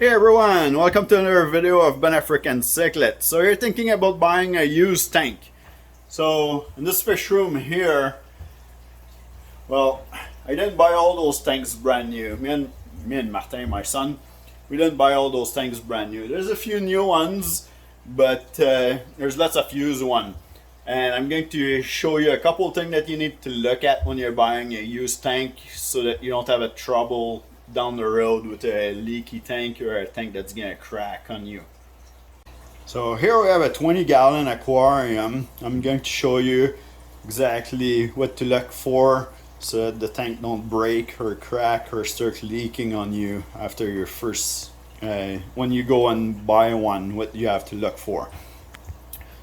Hey everyone, welcome to another video of Ben African Cyclet. So you're thinking about buying a used tank. So in this fish room here, well, I didn't buy all those tanks brand new. Me and Martin, my son, we didn't buy all those tanks brand new. There's a few new ones, but there's lots of used ones. And I'm going to show you a couple of things that you need to look at when you're buying a used tank so that you don't have a trouble down the road with a leaky tank or a tank that's gonna crack on you. So here we have a 20-gallon aquarium. I'm going to show you exactly what to look for so that the tank don't break or crack or start leaking on you after your first when you go and buy one, what you have to look for.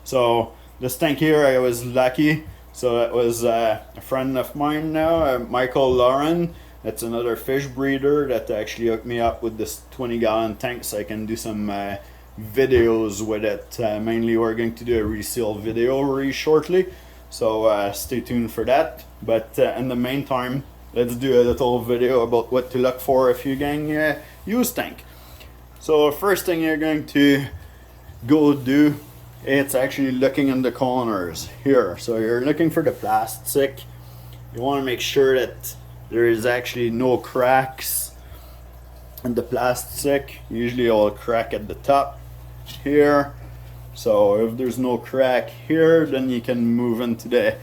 So this tank here, I was lucky. So it was a friend of mine now, Michael Lauren. That's another fish breeder that actually hooked me up with this 20-gallon tank so I can do some videos with it. Mainly we're going to do a reseal video very shortly, so stay tuned for that. But in the meantime, let's do a little video about what to look for if you're getting a used tank. So first thing you're going to go do, it's actually looking in the corners here. So you're looking for the plastic. You want to make sure that there is actually no cracks in the plastic. Usually it'll crack at the top here. So if there's no crack here, then you can move into the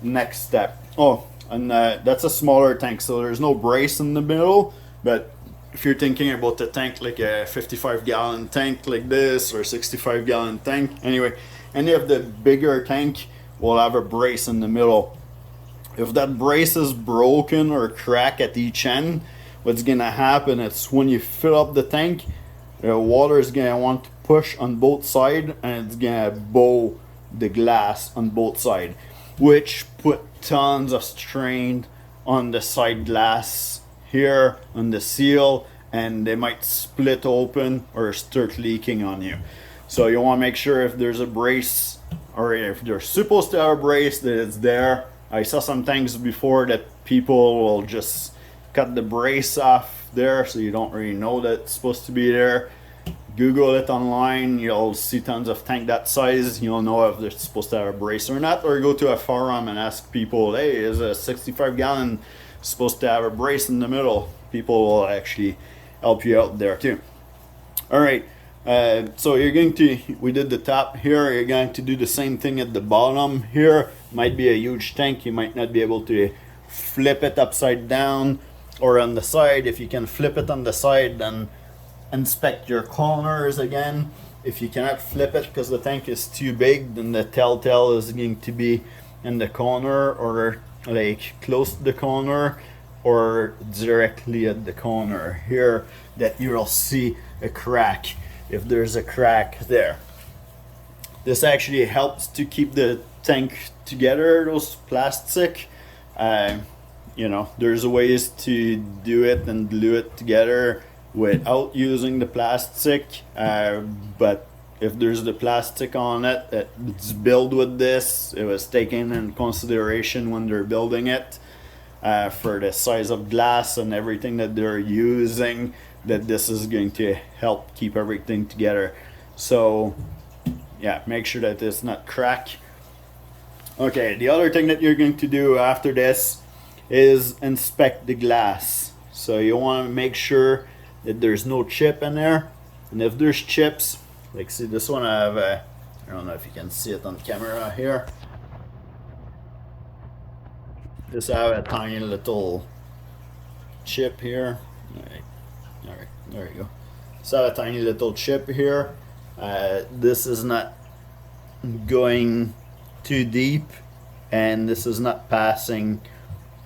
next step. Oh, and that's a smaller tank, so there's no brace in the middle. But if you're thinking about a tank like a 55-gallon tank like this or 65-gallon tank, anyway, any of the bigger tank will have a brace in the middle. If that brace is broken or crack at each end, what's gonna happen is when you fill up the tank, the water is gonna want to push on both sides and it's gonna bow the glass on both sides, which put tons of strain on the side glass here on the seal, and they might split open or start leaking on you. So you want to make sure if there's a brace, or if you're supposed to have a brace, that it's there. I saw some tanks before that people will just cut the brace off there, so you don't really know that it's supposed to be there. Google it online, you'll see tons of tank that size. You'll know if they're supposed to have a brace or not, or go to a forum and ask people, hey, is a 65-gallon supposed to have a brace in the middle? People will actually help you out there too. All right. So you're going to, we did the top here, you're going to do the same thing at the bottom here. Might be a huge tank, you might not be able to flip it upside down or on the side. If you can flip it on the side, then inspect your corners again. If you cannot flip it because the tank is too big, then the telltale is going to be in the corner or like close to the corner or directly at the corner here, that you'll see a crack. If there's a crack there, this actually helps to keep the tank together, those plastic. You know, there's ways to do it and glue it together without using the plastic, but if there's the plastic on it, it's built with this. It was taken in consideration when they're building it, for the size of glass and everything that they're using, that this is going to help keep everything together. So yeah, make sure that it's not crack. Okay, the other thing that you're going to do after this is inspect the glass. So you want to make sure that there's no chip in there, and if there's chips, like see this one, I have a, I don't know if you can see it on camera here, this I have a tiny little chip here. All right, there you go. So I have a tiny little chip here. This is not going too deep, and this is not passing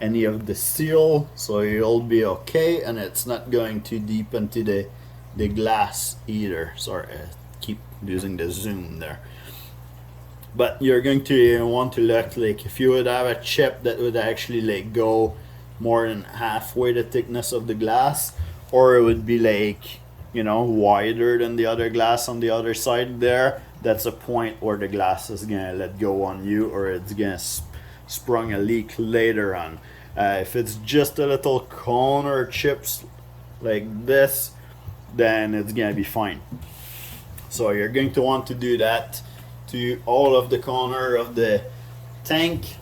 any of the seal, so you'll be okay, and it's not going too deep into the glass either. Sorry, I keep using the zoom there. But you're going to want to look, like if you would have a chip that would actually like go more than halfway the thickness of the glass, or it would be like, you know, wider than the other glass on the other side there, that's a point where the glass is gonna let go on you, or it's gonna sprung a leak later on. If it's just a little corner chips like this, then it's gonna be fine. So you're going to want to do that to all of the corner of the tank.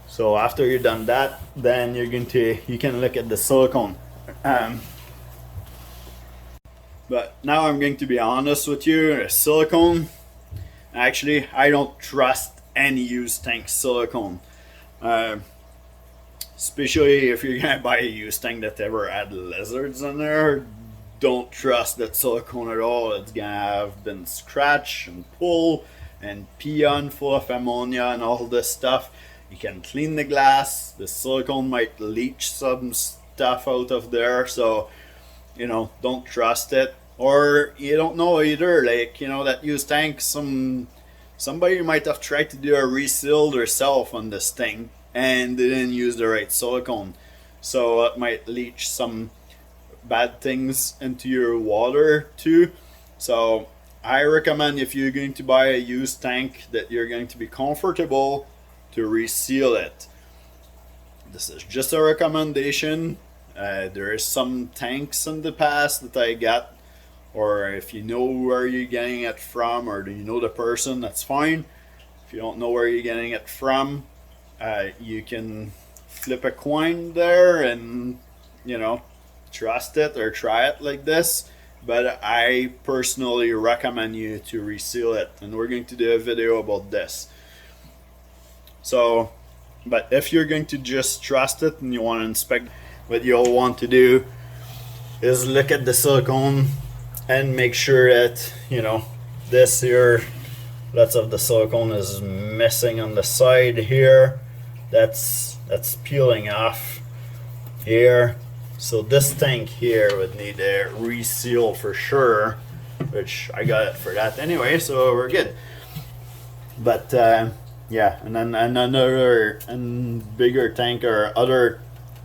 So after you're done that, then you can look at the silicone. But now I'm going to be honest with you, silicone, actually I don't trust any used tank silicone. Especially if you're gonna buy a used tank that ever had lizards in there, don't trust that silicone at all. It's gonna have been scratched and pulled and peon full of ammonia and all this stuff. You can clean the glass, the silicone might leach some stuff out of there, so don't trust it. Or you don't know either, like that used tank, somebody might have tried to do a reseal themselves on this thing and they didn't use the right silicone, so it might leach some bad things into your water too. So I recommend, if you're going to buy a used tank, that you're going to be comfortable to reseal it. This is just a recommendation. There is some tanks in the past that I got, or if you know where you're getting it from, or do you know the person, that's fine. If you don't know where you're getting it from, you can flip a coin there and trust it or try it like this. But I personally recommend you to reseal it, and we're going to do a video about this. So, but if you're going to just trust it and you want to inspect, what you'll want to do is look at the silicone and make sure that this here, lots of the silicone is missing on the side here. That's peeling off here. So this tank here would need a reseal for sure, which I got it for that anyway, so we're good. But yeah, and then another and bigger tank or other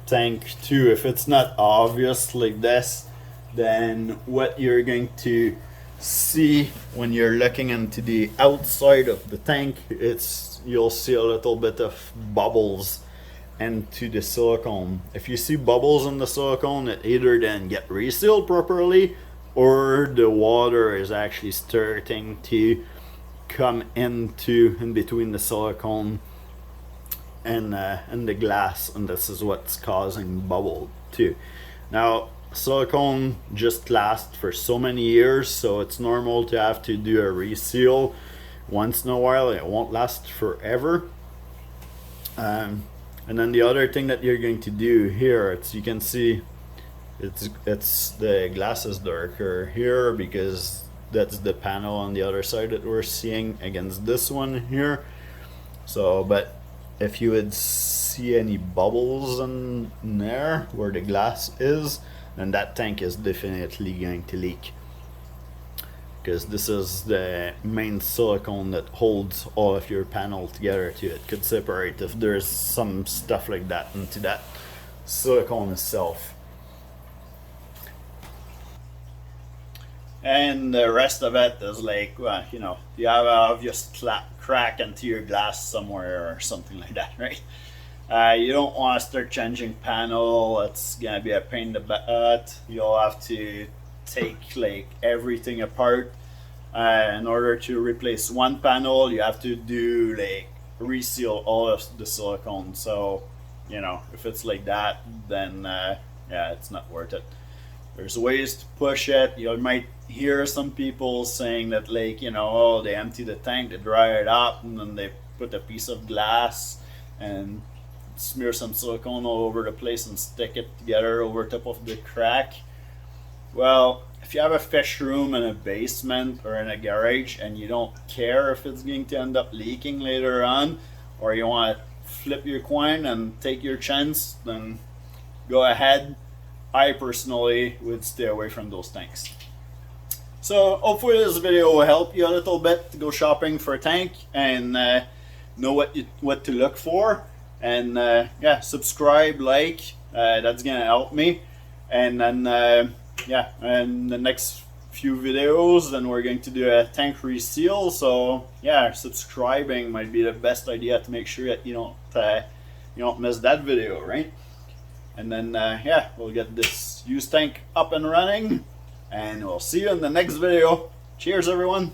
tank too, if it's not obvious like this, then what you're going to see when you're looking into the outside of the tank, you'll see a little bit of bubbles into the silicone. If you see bubbles in the silicone, it either didn't get resealed properly, or the water is actually starting to come in between the silicone and the glass, and this is what's causing bubble too. Now silicone just lasts for so many years, so it's normal to have to do a reseal once in a while. It won't last forever. And then the other thing that you're going to do here, you can see it's the glass is darker here because that's the panel on the other side that we're seeing against this one here. So, but if you would see any bubbles in there where the glass is, then that tank is definitely going to leak, because this is the main silicone that holds all of your panel together too. It could separate if there's some stuff like that into that silicone itself. And the rest of it is like, well, you have an obvious crack into your glass somewhere or something like that, right? You don't want to start changing panel. It's gonna be a pain in the butt. You'll have to take like everything apart. In order to replace one panel, you have to do like reseal all of the silicone. So if it's like that, then yeah, it's not worth it. There's ways to push it. You might hear some people saying that, like, oh, they empty the tank, they dry it up, and then they put a piece of glass and smear some silicone all over the place and stick it together over top of the crack. Well, if you have a fish room in a basement or in a garage and you don't care if it's going to end up leaking later on, or you want to flip your coin and take your chance, then go ahead. I personally would stay away from those tanks. So hopefully this video will help you a little bit to go shopping for a tank and know what to look for. And yeah, subscribe, like, that's gonna help me. And then yeah, in the next few videos, then we're going to do a tank reseal. So yeah, subscribing might be the best idea to make sure that you don't miss that video, right? And then yeah, we'll get this used tank up and running, and we'll see you in the next video. Cheers everyone.